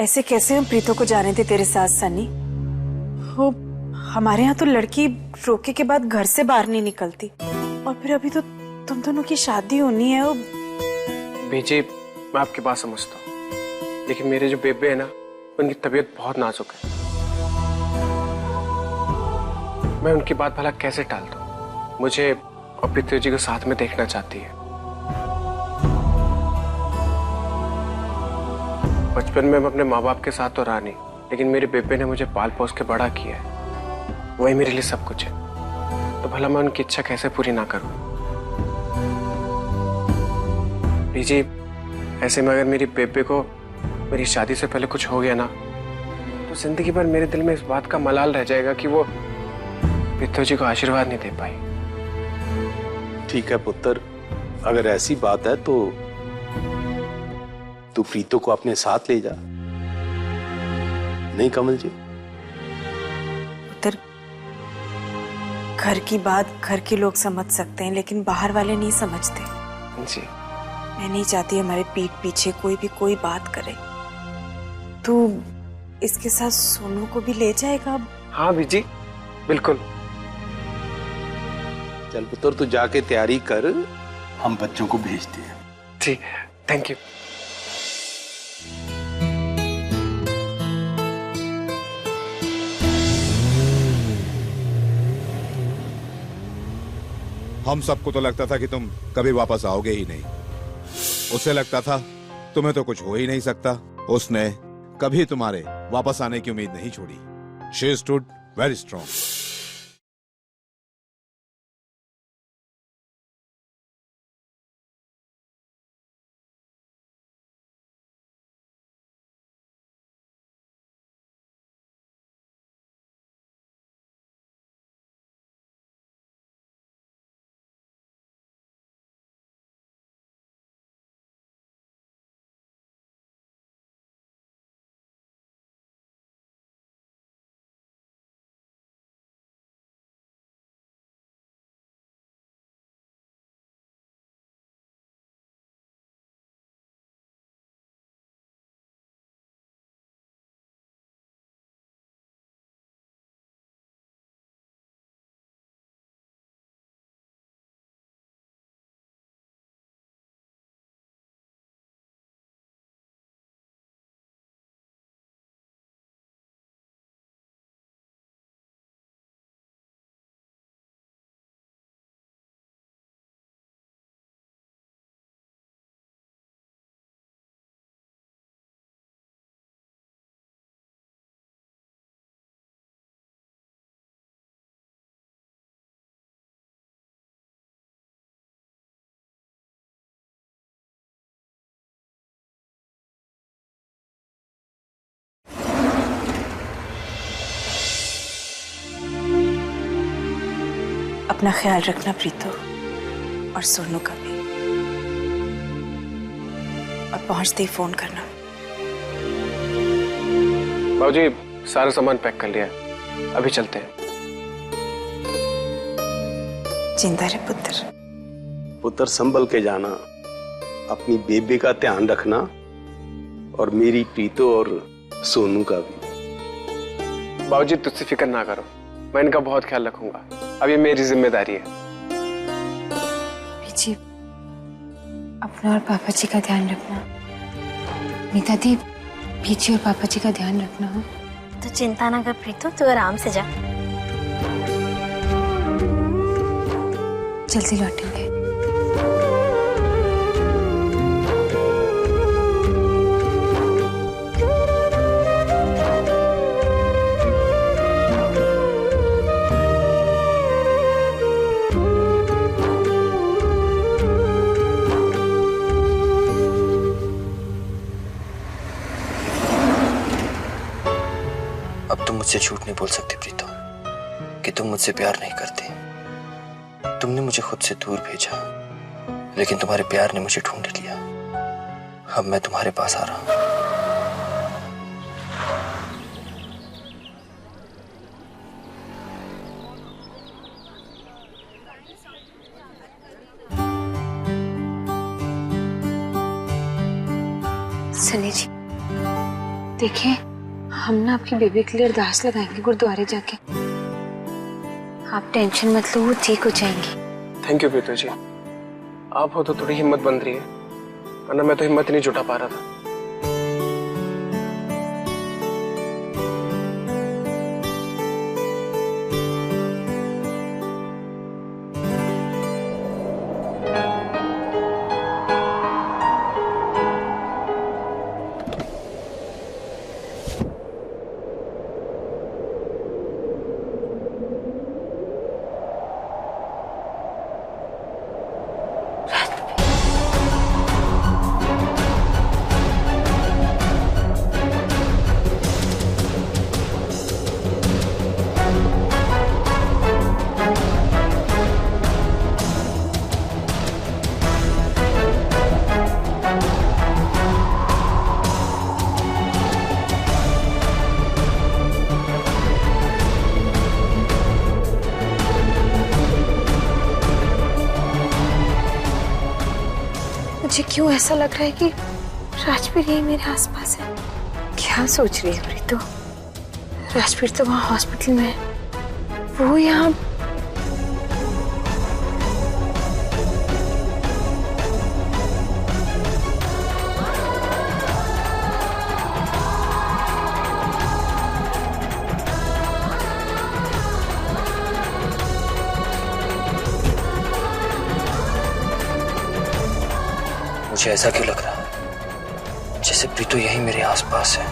ऐसे कैसे हम प्रीतो को जाने थे तेरे साथ सनी? वो हमारे यहाँ तो लड़की रोके के बाद घर से बाहर नहीं निकलती, और फिर अभी तो तुम दोनों की शादी होनी है। वो बेजी, मैं आपकी बात समझता हूँ, लेकिन मेरे जो बेबे है ना, उनकी तबीयत बहुत नाजुक है। मैं उनकी बात भला कैसे टाल दूँ? मुझे और प्रीतो जी को साथ में देखना चाहती है। बचपन में मैं अपने माँ बाप के साथ तो रहा नहीं, लेकिन मेरे बेबे ने मुझे पाल पोस के बड़ा किया है। वही मेरे लिए सब कुछ है। तो भला मैं उनकी इच्छा कैसे पूरी ना करूं? बीजी, ऐसे में अगर मेरी बेबे को मेरी शादी से पहले कुछ हो गया ना, तो जिंदगी भर मेरे दिल में इस बात का मलाल रह जाएगा कि वो प्रीतो जी को आशीर्वाद नहीं दे पाई। ठीक है पुत्र, अगर ऐसी बात है तो तू प्रीतो को अपने साथ ले जा। नहीं कमल जी? पुत्र, घर की बात घर के लोग समझ सकते हैं, लेकिन बाहर वाले नहीं समझते। जी। मैं नहीं चाहती हमारे पीठ पीछे कोई भी कोई बात करे। तू इसके साथ सोनू को भी ले जाएगा? हाँ बीजी, बिल्कुल। चल पुत्र, तू जाके तैयारी कर, हम बच्चों को भेजते हैं। जी, थैंक यू। हम सबको तो लगता था कि तुम कभी वापस आओगे ही नहीं। उसे लगता था तुम्हें तो कुछ हो ही नहीं सकता। उसने कभी तुम्हारे वापस आने की उम्मीद नहीं छोड़ी। She stood very strong. अपना ख्याल रखना प्रीतो, और सोनू का भी। और पहुंचते ही फोन करना। बाबूजी, सारा सामान पैक कर लिया है, अभी चलते हैं। जिंदा रहे पुत्र। पुत्र, संभल के जाना, अपनी बेबे का ध्यान रखना, और मेरी प्रीतो और सोनू का भी। बाबूजी, तुझसे फिक्र ना करो, मैं इनका बहुत ख्याल रखूंगा। अब ये मेरी जिम्मेदारी है। जी, अपना और पापा जी का ध्यान रखना। नीता दी, पीछे और पापा जी का ध्यान रखना। हो तो चिंता ना कर प्रीतो, तू आराम से जा। जल्दी लौटेंगे। अब तुम मुझसे झूठ नहीं बोल सकती प्रीतो कि तुम मुझसे प्यार नहीं करती। तुमने मुझे खुद से दूर भेजा, लेकिन तुम्हारे प्यार ने मुझे ढूंढ लिया। अब मैं तुम्हारे पास आ रहा हूं। सनी जी, देखिए, हम ना आपकी बेबी के लिए अरदास लगाएंगे गुरुद्वारे जाके। आप टेंशन मत लो, वो ठीक हो जाएंगी। थैंक यू प्रीतो जी, आप हो तो थोड़ी हिम्मत बन रही है, वरना मैं तो हिम्मत ही नहीं जुटा पा रहा था। मुझे क्यों ऐसा लग रहा है कि राजवीर यही मेरे आसपास है। क्या सोच रही है प्रीतो? राजवीर तो वहाँ हॉस्पिटल में है, वो यहाँ। मुझे ऐसा क्यों लग रहा है जैसे प्रीतो यही मेरे आसपास है।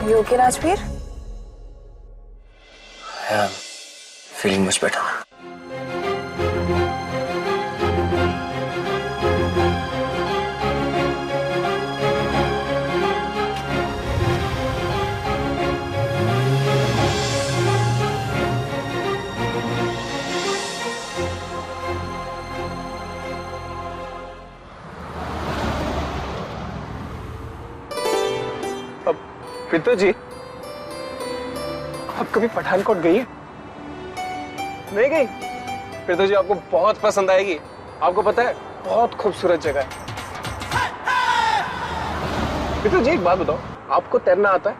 You okay, Rajveer? I am feeling much better. Preeto ji, आप कभी पठानकोट गई है? नहीं गई? प्रीतो जी, आपको बहुत पसंद आएगी। आपको पता है, बहुत खूबसूरत जगह है। प्रीतो जी, एक बात बताओ, आपको तैरना आता है?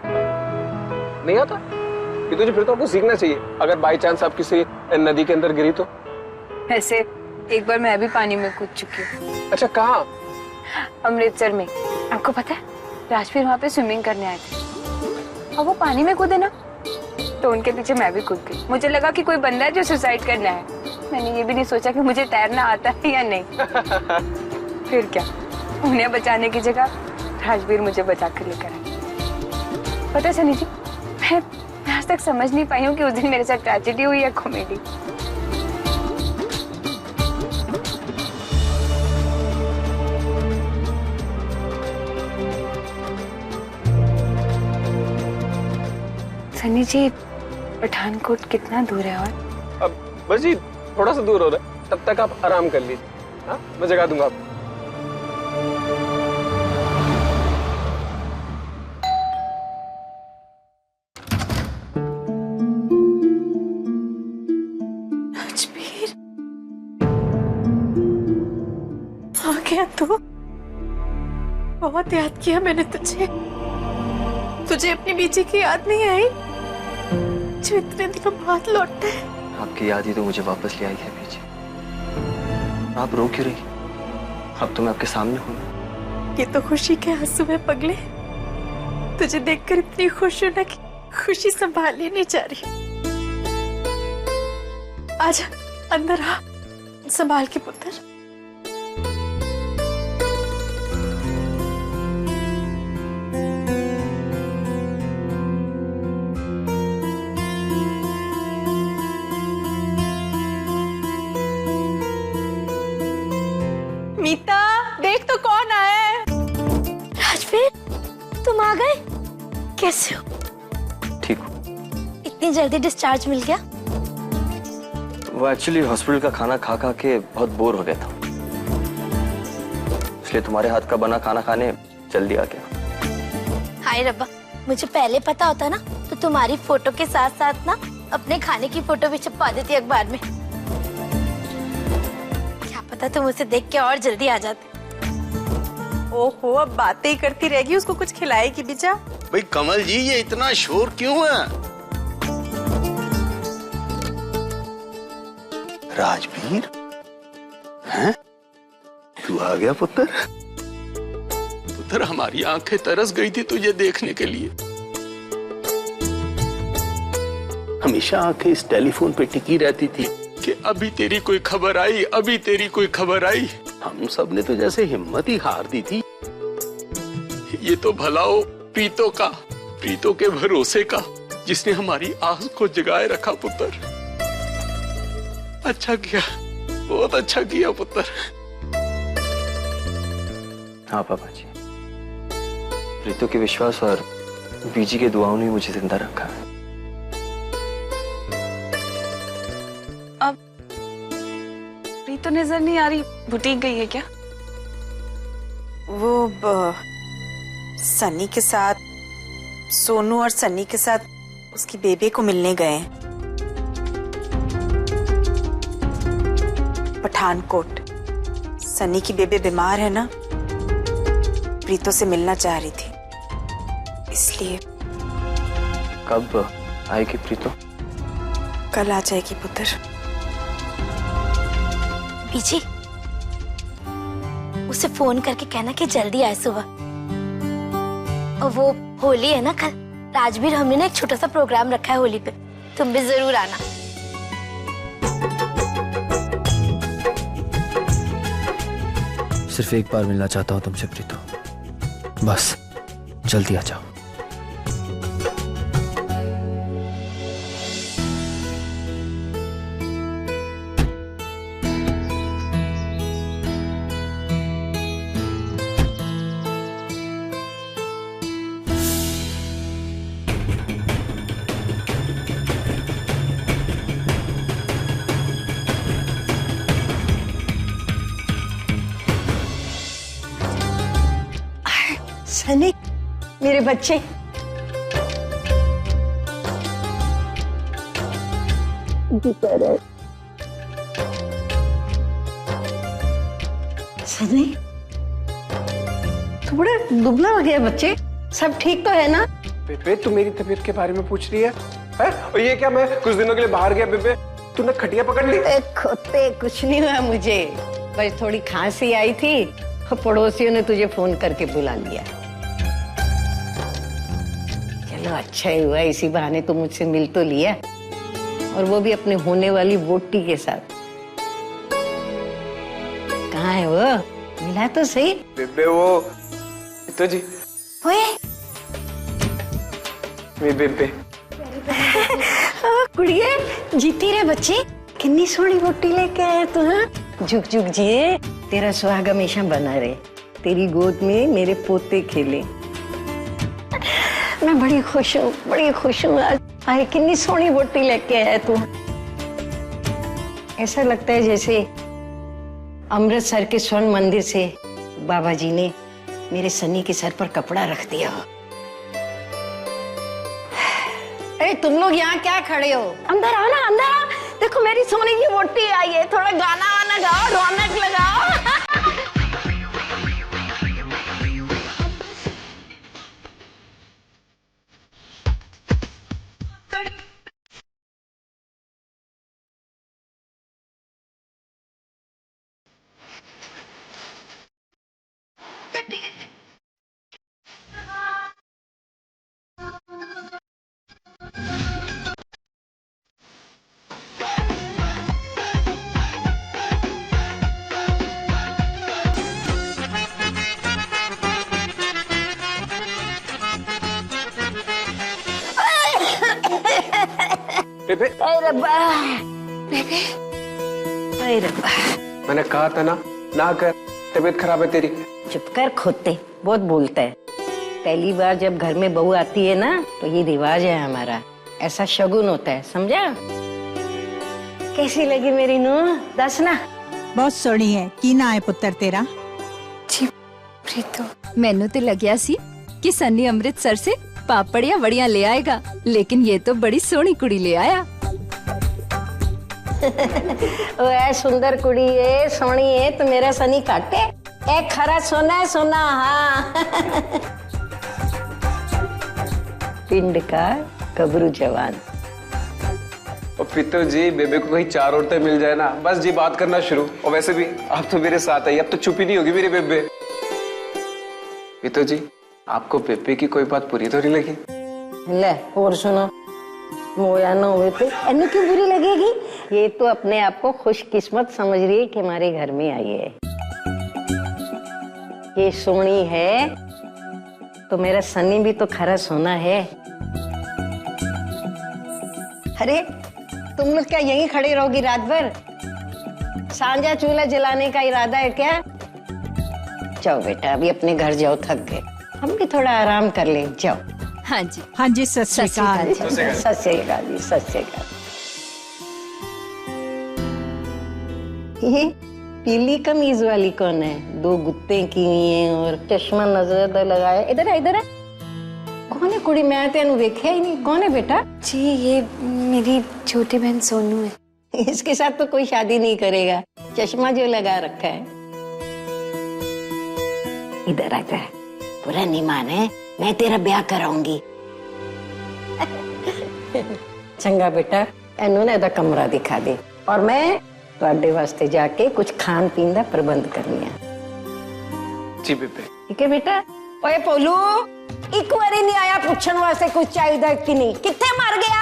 नहीं आता? प्रीतो जी, फिर तो आपको सीखना चाहिए। अगर बाई चांस आप किसी नदी के अंदर गिरी तो? ऐसे एक बार मैं भी पानी में कूद चुकी हूँ। अच्छा, कहाँ? अमृतसर में। आपको पता है, राजवीर वहाँ पे स्विमिंग करने आए थे और वो पानी में कूदे ना, तो उनके पीछे मैं भी कूद गई। मुझे लगा कि कोई बंदा है जो सुसाइड करना है। मैंने ये भी नहीं सोचा कि मुझे तैरना आता है या नहीं। फिर क्या, उन्हें बचाने की जगह राजवीर मुझे बचा कर लेकर आए। पता है सनी जी, मैं आज तक समझ नहीं पाई हूँ कि उस दिन मेरे साथ ट्रेजेडी हुई या कॉमेडी। सनी जी, पठानकोट कितना दूर है? और अब बस जी थोड़ा सा दूर हो रहा है, तब तक आप आराम कर लीजिए। हाँ, मैं जगा दूंगा आपको। राजवीर, आ गया तू? बहुत याद किया मैंने तुझे। तुझे अपनी बीजी की याद नहीं आई जो इतने दिनों बाद लौटता है? आपकी याद ही तो मुझे वापस ले आई है बीजी। आप रो क्यों रही? अब तो मैं आपके सामने हूँ। ये तो खुशी के आंसू में पगले। तुझे देखकर इतनी खुश हूं ना कि खुशी संभाली नहीं जा रही। आजा अंदर आ, संभाल के पुत्र। मीता, देख तो कौन आया है। राजवीर, तुम आ गए? कैसे हो? ठीक हूँ। इतनी जल्दी डिस्चार्ज मिल गया? वो एक्चुअली हॉस्पिटल का खाना खा खा के बहुत बोर हो गया था, इसलिए तुम्हारे हाथ का बना खाना खाने जल्दी आ गया। हाय रब्बा, मुझे पहले पता होता ना तो तुम्हारी फोटो के साथ साथ ना अपने खाने की फोटो भी छपवा देती अखबार में। क्या पता तुम उसे देख के और जल्दी आ जाते। ओहो, अब बातें ही करती रहेगी, उसको कुछ खिलाएगी बिचा। भाई कमल जी, ये इतना शोर क्यों है? राजवीर, हैं? तू आ गया पुत्र? पुत्र, हमारी आंखें तरस गई थी तुझे देखने के लिए। हमेशा आंखें इस टेलीफोन पे टिकी रहती थी कि अभी तेरी कोई खबर आई, अभी तेरी कोई खबर आई। हम सब ने तो जैसे हिम्मत ही हार दी थी। ये तो भला हो प्रीतो का, प्रीतो के भरोसे का, जिसने हमारी आस को जगाए रखा पुत्र। अच्छा किया, बहुत अच्छा किया पुत्र। हाँ पापा जी, प्रीतो के विश्वास और बीजी के दुआओं ने मुझे जिंदा रखा है। अब प्रीतो नजर नहीं आ रही, बुटीक गई है क्या? वो सन्नी के साथ, सोनू और सन्नी के साथ उसकी बेबी को मिलने गए हैं पठानकोट। सन्नी की बेबी बीमार है ना, प्रीतो से मिलना चाह रही थी, इसलिए। कब आएगी प्रीतो? कल आ जाएगी पुत्र। पीछे उसे फोन करके कहना कि जल्दी आए सुबह। और वो होली है ना कल, राजवीर, हमने ना एक छोटा सा प्रोग्राम रखा है होली पे, तुम भी जरूर आना। सिर्फ एक बार मिलना चाहता हूँ तुमसे प्रीतो, बस जल्दी आ जाओ। सनी, मेरे बच्चे, सनी, तू बड़ा दुबला हो गया बच्चे, सब ठीक तो है ना? बेबे, तू मेरी तबीयत के बारे में पूछ रही है? और ये क्या, मैं कुछ दिनों के लिए बाहर गया बेबे, तूने खटिया पकड़ ली? खोते, कुछ नहीं हुआ मुझे, बस थोड़ी खांसी आई थी, पड़ोसियों ने तुझे फोन करके बुला लिया। चलो अच्छा ही हुआ, इसी बहाने तो मुझसे मिल तो लिया, और वो भी अपने होने वाली वोटी के साथ। कहाँ है वो? मिला तो सही। बेबे, वो तो जी मेरी बेबे। कुड़िए, जीती रे बच्ची, कितनी सोहनी वोटी लेके आया तू। हाँ, झुक झुक जिए, तेरा सुहाग हमेशा बना रहे, तेरी गोद में मेरे पोते खेले। मैं बड़ी खुश हूँ, बड़ी खुश हूँ आज। आए, कितनी सोहनी वोटी लेके आया तू। ऐसा लगता है जैसे अमृतसर के स्वर्ण मंदिर से बाबा जी ने मेरे सनी के सर पर कपड़ा रख दिया हो। अरे तुम लोग यहाँ क्या खड़े हो? अंदर आओ ना, अंदर आओ। देखो मेरी सोने की वोटी आई है, थोड़ा गाना वाना गाओ, रौनक लगाओ। बेबे, रब्बा, बेबी, रब्बा। मैंने कहा था ना कर, तबीयत खराब है तेरी। चुप कर खोते, बहुत बोलता है। पहली बार जब घर में बहू आती है ना, तो ये रिवाज है हमारा, ऐसा शगुन होता है, समझा? कैसी लगी मेरी नूह, दस ना। बहुत सोहनी है, की ना है पुत्र तेरा? जी प्रीतो, मैनू तो लग्या सी कि सन्नी अमृतसर से पापड़िया वड़िया ले आएगा, लेकिन ये तो बड़ी सोहनी कुड़ी ले आया। ओ ऐ सुंदर कुड़ी है, सोहनी है, तो मेरा सनी काटे। एक खरा सोना है सोना, हाँ। पिंड का कब्रू जवान। और पितो जी, बेबे को कहीं 4 औरतें मिल जाए ना, बस जी बात करना शुरू। और वैसे भी आप तो मेरे साथ है, अब तो चुप ही नहीं होगी मेरी बेबे। पितो जी, आपको बेबे की कोई बात बुरी तो नहीं लगी? ले और सुनो, मोया ना हुए तो इन्हें क्यों बुरी लगेगी? ये तो अपने आप को खुशकिस्मत समझ रही है कि हमारे घर में आई है। ये सोनी है तो मेरा सनी भी तो खरा सोना है। अरे तुम लोग क्या यहीं खड़े रहोगी रात भर? सांझा चूल्हा जलाने का इरादा है क्या? जाओ बेटा, अभी अपने घर जाओ, थक गए। हम भी थोड़ा आराम कर ले, जाओ। हाँ जी। हाँ जी, सत श्री अकाल। सत श्री अकाल जी, सत श्री अकाल। ये पीली कमीज वाली कौन है? 2 गुत्ते की हैं और चश्मा नजर लगाया। इधर है, इधर है। कौन है कुड़ी? मैं तेनू देखा ही नहीं। कौन है बेटा? जी ये मेरी छोटी बहन सोनू है। इसके साथ तो कोई शादी नहीं करेगा, चश्मा जो लगा रखा है। इधर आता है, पूरा नहीं माने, मैं तेरा ब्याह कराऊंगी। चंगा बेटा, एनू ने दा कमरा दिखा दे और मैं ਤੁਹਾਡੇ वास्ते जाके कुछ खान पीन का प्रबंध करनी है। जी बेबे। ठीक है बेटा। ओए पोलू, एक बारी नहीं आया पूछन वास्ते कुछ चाहिए कि नहीं? किथे मर गया?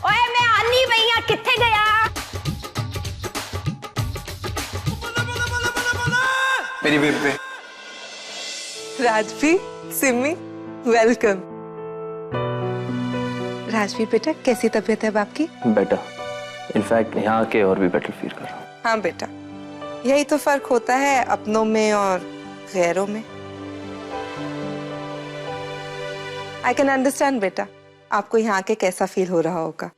ओए मैं आनी भैया, किथे गया? मेरी बेबे। राजवीर, सिमी, वेलकम। राजवीर बेटा, कैसी तबीयत है आपकी? बेटा, इनफैक्ट यहाँ आके और भी बेटर फील कर रहा हूँ। हाँ बेटा, यही तो फर्क होता है अपनों में और गैरों में। आई कैन अंडरस्टैंड बेटा, आपको यहाँ आके कैसा फील हो रहा होगा,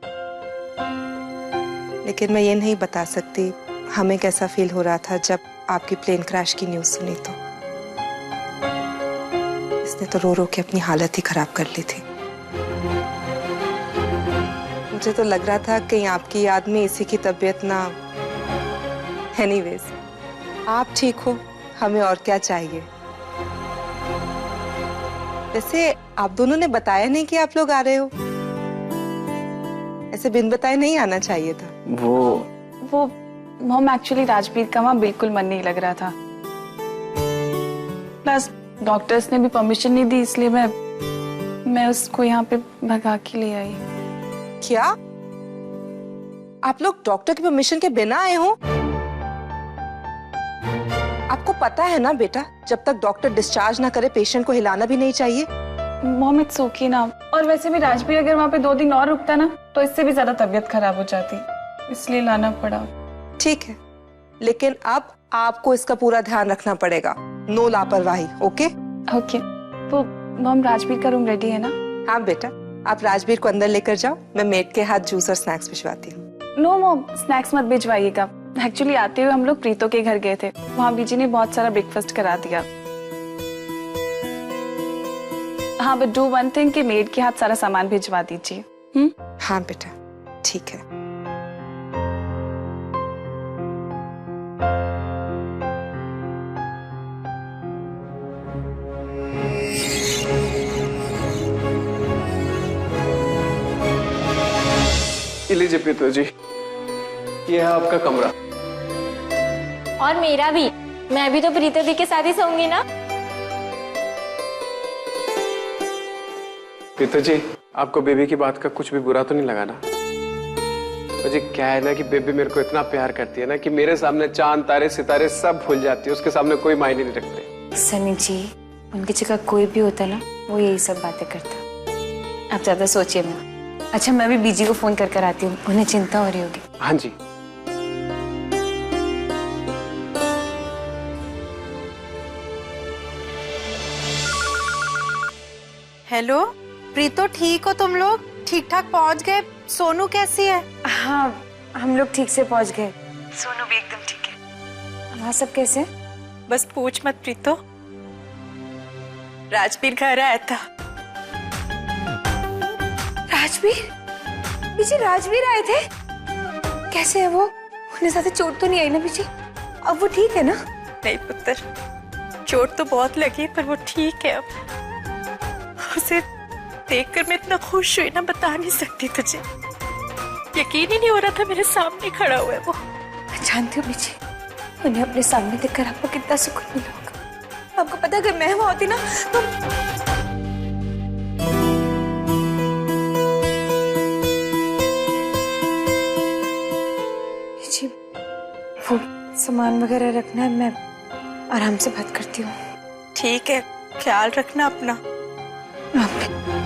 लेकिन मैं ये नहीं बता सकती हमें कैसा फील हो रहा था जब आपकी प्लेन क्रैश की न्यूज़ सुनी। तो इसने तो रो रो के अपनी हालत ही खराब कर ली थी। मुझे तो लग रहा था कहीं आपकी याद में इसी की तबीयत ना। एनीवेज, आप ठीक हो, हमें और क्या चाहिए। वैसे आप दोनों ने बताया नहीं कि आप लोग आ रहे हो। ऐसे बिन बताए नहीं आना चाहिए था। वो मॉम, एक्चुअली राजवीर का वहाँ बिल्कुल मन नहीं लग रहा था। प्लस डॉक्टर्स ने भी परमिशन नहीं दी, इसलिए मैं उसको यहाँ पे भगा के ले आई। क्या आप लोग डॉक्टर की परमिशन के बिना आए हो? आपको पता है ना बेटा, जब तक डॉक्टर डिस्चार्ज ना करे पेशेंट को हिलाना भी नहीं चाहिए। मॉम इट्स ओके ना। और वैसे भी राजवीर अगर वहाँ पे 2 दिन और रुकता ना तो इससे भी ज्यादा तबीयत खराब हो जाती, इसलिए लाना पड़ा। ठीक है, लेकिन अब आपको इसका पूरा ध्यान रखना पड़ेगा। नो लापरवाही। Okay okay. तो मॉम, राजवीर का रूम रेडी है ना? हाँ बेटा, आप राजवीर को अंदर लेकर जाओ, मैं मेड के हाथ जूस और स्नैक्स भिजवाती हूँ। नो मॉम, स्नैक्स मत भिजवाइएगा। एक्चुअली आते हुए हम लोग प्रीतो के घर गए थे, वहाँ बीजी ने बहुत सारा ब्रेकफास्ट करा दिया। हाँ, बट डू वन थिंग कि मेड के हाथ सारा सामान भिजवा दीजिए। हाँ बेटा, ठीक है। लीजिए पितो जी, ये है आपका कमरा। और मेरा भी। मैं भी तो प्रीतो दी के साथ ही सोऊंगी ना। पितो जी, आपको बेबी की बात का कुछ भी बुरा तो नहीं लगा ना? मुझे क्या है ना कि बेबी मेरे को इतना प्यार करती है ना कि मेरे सामने चांद तारे सितारे सब भूल जाती है, उसके सामने कोई मायने नहीं रखते। सनी जी, उनकी जगह कोई भी होता ना, वो यही सब बातें करता। आप ज्यादा सोचिए मत। अच्छा, मैं भी बीजी को फोन कर आती हूँ, उन्हें चिंता हो रही होगी। हाँ जी। हेलो प्रीतो, ठीक हो तुम लोग? ठीक ठाक पहुंच गए? सोनू कैसी है? हाँ, हम लोग ठीक से पहुंच गए। सोनू भी एकदम ठीक है। वहाँ सब कैसे? बस पूछ मत प्रीतो, राजवीर घर आया था। राजवीर? बीजी, राजवीर आए थे? कैसे है वो? उन्हें ज्यादा चोट तो नहीं आई ना बीजी? अब वो ठीक है ना? नहीं पुत्र, चोट तो बहुत लगी पर वो ठीक है अब। उसे देखकर मैं इतना खुश हुई ना, बता नहीं सकती तुझे। यकीन ही नहीं हो रहा था मेरे सामने खड़ा हुआ है वो। मैं जानती हूँ बीजी, उन्हें अपने सामने देखकर आपको कितना सुकून मिला होगा। आपको पता है अगर मैं वहां होती ना तो बीजी, वो सामान वगैरह रखना है, मैं आराम से बात करती हूँ। ठीक है, ख्याल रखना अपना। आप